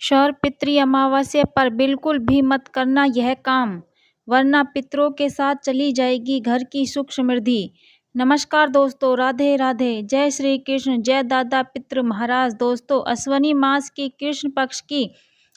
सौर पितृ अमावस्या पर बिल्कुल भी मत करना यह काम, वरना पितरों के साथ चली जाएगी घर की सुख समृद्धि। नमस्कार दोस्तों, राधे राधे, जय श्री कृष्ण, जय दादा पितृ महाराज। दोस्तों, अश्वनी मास की कृष्ण पक्ष की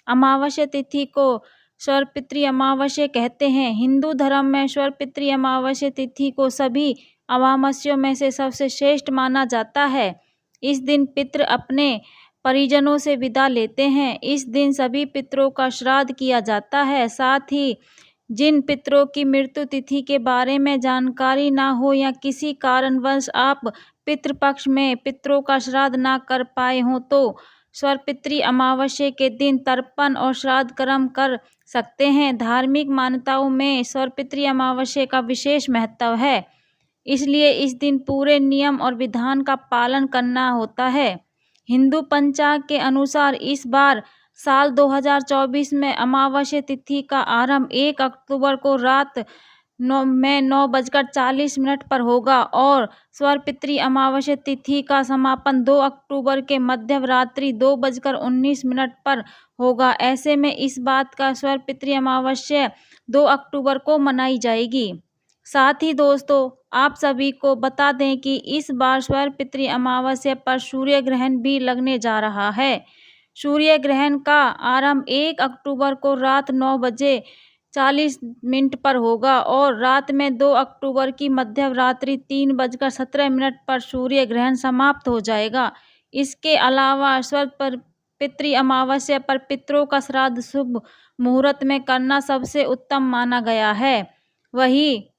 अमावस्या तिथि को सौर पितृ अमावस्या कहते हैं। हिंदू धर्म में सौर पितृ अमावस्या तिथि को सभी अमावस्याओं में से सबसे श्रेष्ठ माना जाता है। इस दिन पितृ अपने परिजनों से विदा लेते हैं। इस दिन सभी पितरों का श्राद्ध किया जाता है। साथ ही जिन पितरों की मृत्यु तिथि के बारे में जानकारी ना हो या किसी कारणवश आप पितृपक्ष में पितरों का श्राद्ध ना कर पाए हों तो सौर पितृ अमावस्या के दिन तर्पण और श्राद्ध कर्म कर सकते हैं। धार्मिक मान्यताओं में सौर पितृ अमावस्या का विशेष महत्व है, इसलिए इस दिन पूरे नियम और विधान का पालन करना होता है। हिंदू पंचांग के अनुसार इस बार साल 2024 में अमावस्या तिथि का आरंभ 1 अक्टूबर को रात 9:40 पर होगा और सौर पितृ अमावस्या तिथि का समापन 2 अक्टूबर के मध्य रात्रि 2:19 पर होगा। ऐसे में इस बात का सौर पितृ अमावस्या 2 अक्टूबर को मनाई जाएगी। साथ ही दोस्तों, आप सभी को बता दें कि इस बार सौर पितृ अमावस्या पर सूर्य ग्रहण भी लगने जा रहा है। सूर्य ग्रहण का आरंभ 1 अक्टूबर को रात 9:40 पर होगा और रात में 2 अक्टूबर की मध्य रात्रि 3:17 पर सूर्य ग्रहण समाप्त हो जाएगा। इसके अलावा सौर पितृ अमावस्या पर पितरों का श्राद्ध शुभ मुहूर्त में करना सबसे उत्तम माना गया है। वही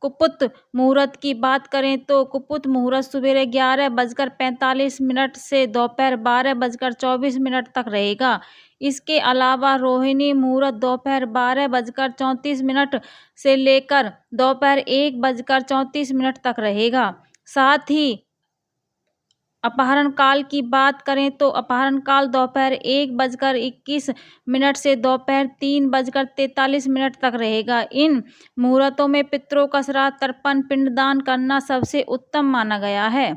कुपुत मुहूर्त की बात करें तो कुपुत मुहूर्त सवेरे 11:45 से दोपहर 12:24 तक रहेगा। इसके अलावा रोहिणी मुहूर्त दोपहर 12:34 से लेकर दोपहर 1:34 तक रहेगा। साथ ही अपहरण काल की बात करें तो अपहरण काल दोपहर 1:21 से दोपहर 3:43 तक रहेगा। इन मुहूर्तों में पितरों का श्राद्ध तर्पण पिंडदान करना सबसे उत्तम माना गया है।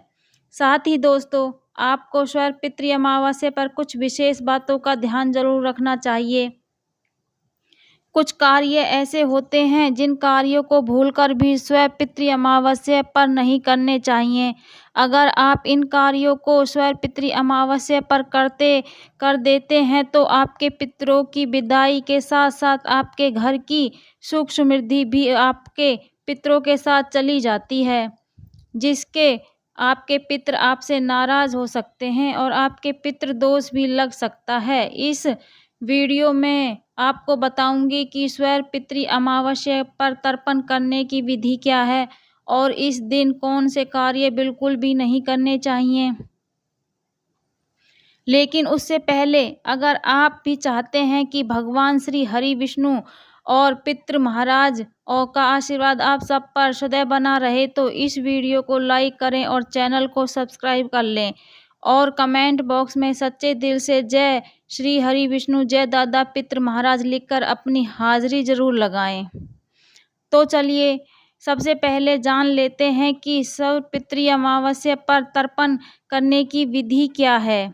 साथ ही दोस्तों, आपको सौर पितृ अमावस्या पर कुछ विशेष बातों का ध्यान जरूर रखना चाहिए। कुछ कार्य ऐसे होते हैं जिन कार्यों को भूलकर भी सौर पितृ अमावस्या पर नहीं करने चाहिए। अगर आप इन कार्यों को सौर पितृ अमावस्या पर कर देते हैं तो आपके पितरों की विदाई के साथ साथ आपके घर की सुख समृद्धि भी आपके पितरों के साथ चली जाती है, जिसके आपके पितर आपसे नाराज हो सकते हैं और आपके पितृ दोष भी लग सकता है। इस वीडियो में आपको बताऊंगी कि सौर पितृ अमावस्या पर तर्पण करने की विधि क्या है और इस दिन कौन से कार्य बिल्कुल भी नहीं करने चाहिए। लेकिन उससे पहले अगर आप भी चाहते हैं कि भगवान श्री हरि विष्णु और पितृ महाराज और का आशीर्वाद आप सब पर सदैव बना रहे तो इस वीडियो को लाइक करें और चैनल को सब्सक्राइब कर लें और कमेंट बॉक्स में सच्चे दिल से जय श्री हरि विष्णु, जय दादा पितृ महाराज लिखकर अपनी हाजिरी जरूर लगाएं। तो चलिए सबसे पहले जान लेते हैं कि सौर पितृ अमावस्या पर तर्पण करने की विधि क्या है।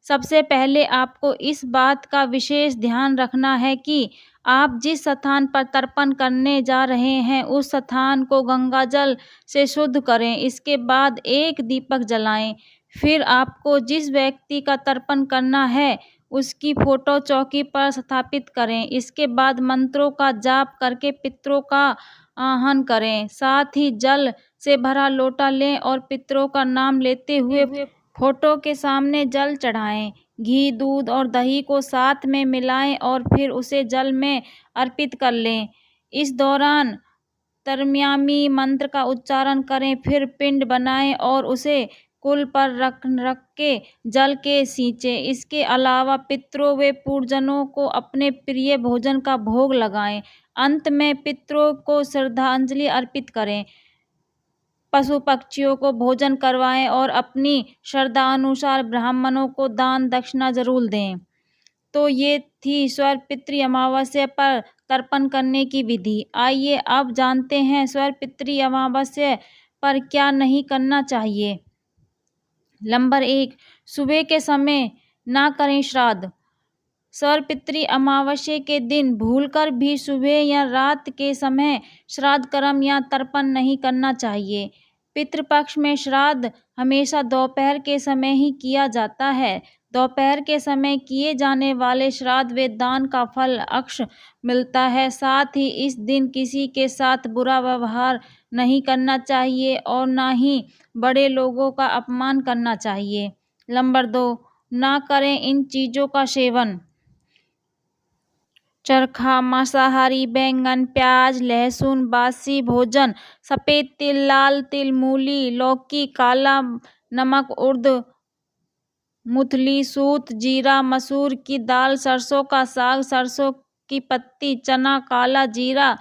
सबसे पहले आपको इस बात का विशेष ध्यान रखना है कि आप जिस स्थान पर तर्पण करने जा रहे हैं उस स्थान को गंगा जल से शुद्ध करें। इसके बाद एक दीपक जलाएं। फिर आपको जिस व्यक्ति का तर्पण करना है उसकी फोटो चौकी पर स्थापित करें। इसके बाद मंत्रों का जाप करके पितरों का आह्वान करें। साथ ही जल से भरा लोटा लें और पितरों का नाम लेते हुए फोटो के सामने जल चढ़ाएं। घी, दूध और दही को साथ में मिलाएं और फिर उसे जल में अर्पित कर लें। इस दौरान तर्मयामी मंत्र का उच्चारण करें। फिर पिंड बनाएं और उसे कुल पर रख के जल के सींचें। इसके अलावा पितरों व पूर्वजों को अपने प्रिय भोजन का भोग लगाएं। अंत में पितरों को श्रद्धांजलि अर्पित करें, पशु पक्षियों को भोजन करवाएं और अपनी श्रद्धा अनुसार ब्राह्मणों को दान दक्षिणा जरूर दें। तो ये थी सौर पितृ अमावस्या पर तर्पण करने की विधि। आइए अब जानते हैं सौर पितृ अमावस्या पर क्या नहीं करना चाहिए। नंबर 1, सुबह के समय ना करें श्राद्ध। सर्वपितृ अमावस्या के दिन भूलकर भी सुबह या रात के समय श्राद्ध कर्म या तर्पण नहीं करना चाहिए। पितृपक्ष में श्राद्ध हमेशा दोपहर के समय ही किया जाता है। दोपहर के समय किए जाने वाले श्राद्ध व दान का फल अक्सर मिलता है। साथ ही इस दिन किसी के साथ बुरा व्यवहार नहीं करना चाहिए और ना ही बड़े लोगों का अपमान करना चाहिए। नंबर 2, ना करें इन चीज़ों का सेवन। चरखा, मांसाहारी, बैंगन, प्याज, लहसुन, बासी भोजन, सफ़ेद तिल, लाल तिल, मूली, लौकी, काला नमक, उड़द, मूंगफली, सूत, जीरा, मसूर की दाल, सरसों का साग, सरसों की पत्ती, चना, काला जीरा,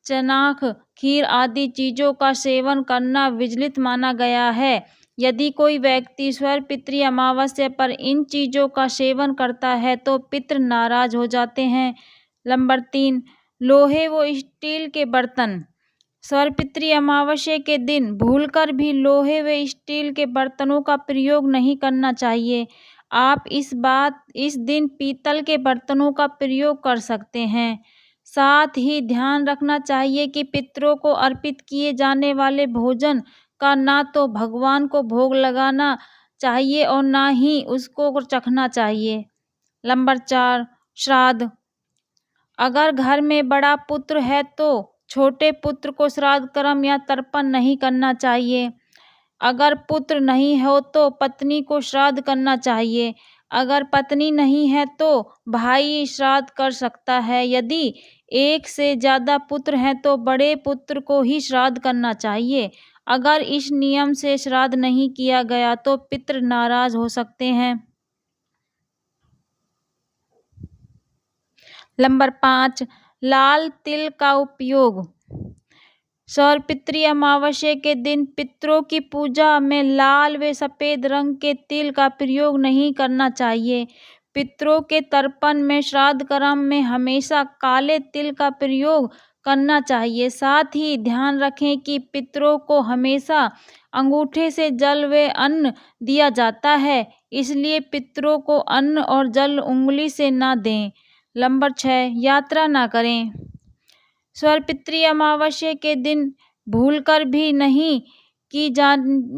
चनाख, खीर आदि चीज़ों का सेवन करना विचलित माना गया है। यदि कोई व्यक्ति सर्वपितृ अमावस्या पर इन चीज़ों का सेवन करता है तो पितृ नाराज हो जाते हैं। नंबर 3, लोहे व स्टील के बर्तन। सर्वपितृ अमावस्या के दिन भूलकर भी लोहे व स्टील के बर्तनों का प्रयोग नहीं करना चाहिए। आप इस दिन पीतल के बर्तनों का प्रयोग कर सकते हैं। साथ ही ध्यान रखना चाहिए कि पितरों को अर्पित किए जाने वाले भोजन का ना तो भगवान को भोग लगाना चाहिए और ना ही उसको चखना चाहिए। नंबर 4, श्राद्ध। अगर घर में बड़ा पुत्र है तो छोटे पुत्र को श्राद्ध कर्म या तर्पण नहीं करना चाहिए। अगर पुत्र नहीं हो तो पत्नी को श्राद्ध करना चाहिए। अगर पत्नी नहीं है तो भाई श्राद्ध कर सकता है। यदि एक से ज़्यादा पुत्र हैं तो बड़े पुत्र को ही श्राद्ध करना चाहिए। अगर इस नियम से श्राद्ध नहीं किया गया तो पितृ नाराज हो सकते हैं। नंबर 5, लाल तिल का उपयोग। सर्वपितृ अमावस्या के दिन पितरों की पूजा में लाल व सफ़ेद रंग के तिल का प्रयोग नहीं करना चाहिए। पितरों के तर्पण में श्राद्ध कर्म में हमेशा काले तिल का प्रयोग करना चाहिए। साथ ही ध्यान रखें कि पितरों को हमेशा अंगूठे से जल व अन्न दिया जाता है, इसलिए पितरों को अन्न और जल उंगली से ना दें। नंबर 6, यात्रा ना करें। सर्वपितृ अमावस्या के दिन भूलकर भी नहीं की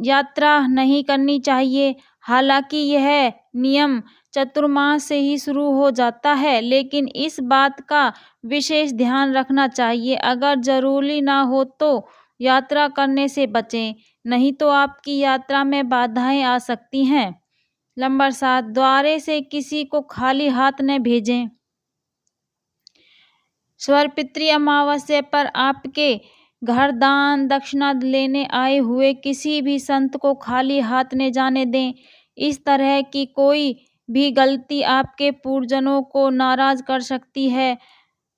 यात्रा नहीं करनी चाहिए। हालांकि यह नियम चतुर्मास से ही शुरू हो जाता है, लेकिन इस बात का विशेष ध्यान रखना चाहिए। अगर जरूरी ना हो तो यात्रा करने से बचें, नहीं तो आपकी यात्रा में बाधाएं आ सकती हैं। नंबर 7, द्वारे से किसी को खाली हाथ न भेजें। सर्वपितृ अमावस्या पर आपके घर दान दक्षिणा लेने आए हुए किसी भी संत को खाली हाथ न जाने दें। इस तरह की कोई भी गलती आपके पूर्वजों को नाराज कर सकती है।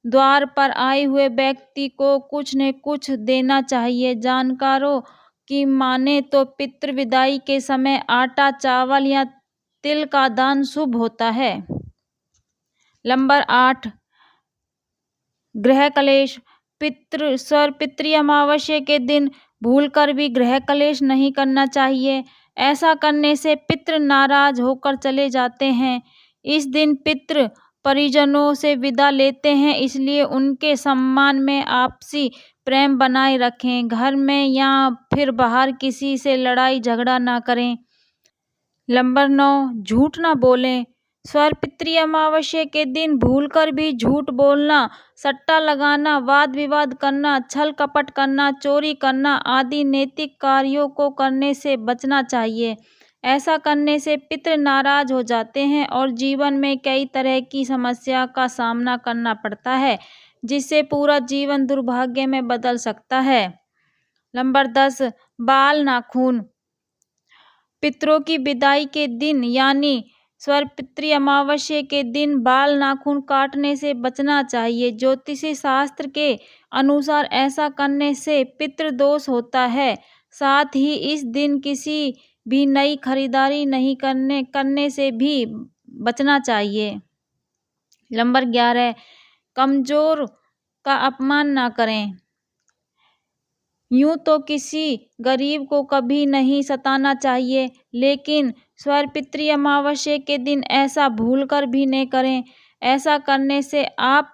द्वार पर आए हुए व्यक्ति को कुछ न कुछ देना चाहिए। जानकारों की माने तो पितृ विदाई के समय आटा, चावल या तिल का दान शुभ होता है। नंबर 8, गृह कलेश। सर्वपितृ अमावस्या के दिन भूलकर भी गृह कलेश नहीं करना चाहिए। ऐसा करने से पितृ नाराज होकर चले जाते हैं। इस दिन पितृ परिजनों से विदा लेते हैं, इसलिए उनके सम्मान में आपसी प्रेम बनाए रखें। घर में या फिर बाहर किसी से लड़ाई झगड़ा ना करें। नंबर 9, झूठ ना बोलें। सर्वपितृ अमावस्या के दिन भूलकर भी झूठ बोलना, सट्टा लगाना, वाद विवाद करना, छल कपट करना, चोरी करना आदि नैतिक कार्यों को करने से बचना चाहिए। ऐसा करने से पितृ नाराज हो जाते हैं और जीवन में कई तरह की समस्या का सामना करना पड़ता है, जिससे पूरा जीवन दुर्भाग्य में बदल सकता है। नंबर 10, बाल नाखून। पितरों की विदाई के दिन यानी सर्वपितृ अमावस्या के दिन बाल नाखून काटने से बचना चाहिए। ज्योतिषी शास्त्र के अनुसार ऐसा करने से पितृदोष होता है। साथ ही इस दिन किसी भी नई खरीदारी नहीं करने से भी बचना चाहिए। नंबर 11, कमजोर का अपमान ना करें। यूँ तो किसी गरीब को कभी नहीं सताना चाहिए, लेकिन सर्वपितृ अमावस्या के दिन ऐसा भूलकर भी न करें। ऐसा करने से आप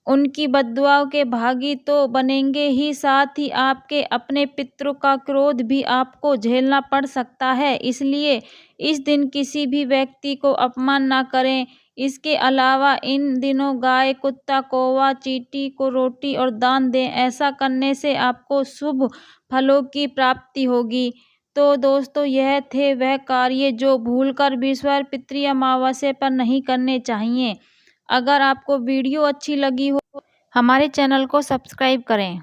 उनकी बद्दुआओं के भागी तो बनेंगे ही, साथ ही आपके अपने पितरों का क्रोध भी आपको झेलना पड़ सकता है। इसलिए इस दिन किसी भी व्यक्ति को अपमान न करें। इसके अलावा इन दिनों गाय, कुत्ता, कौवा, चींटी को रोटी और दान दें। ऐसा करने से आपको शुभ फलों की प्राप्ति होगी। तो दोस्तों, यह थे वह कार्य जो भूलकर भी पितृ अमावस्या पर नहीं करने चाहिए। अगर आपको वीडियो अच्छी लगी हो, हमारे चैनल को सब्सक्राइब करें।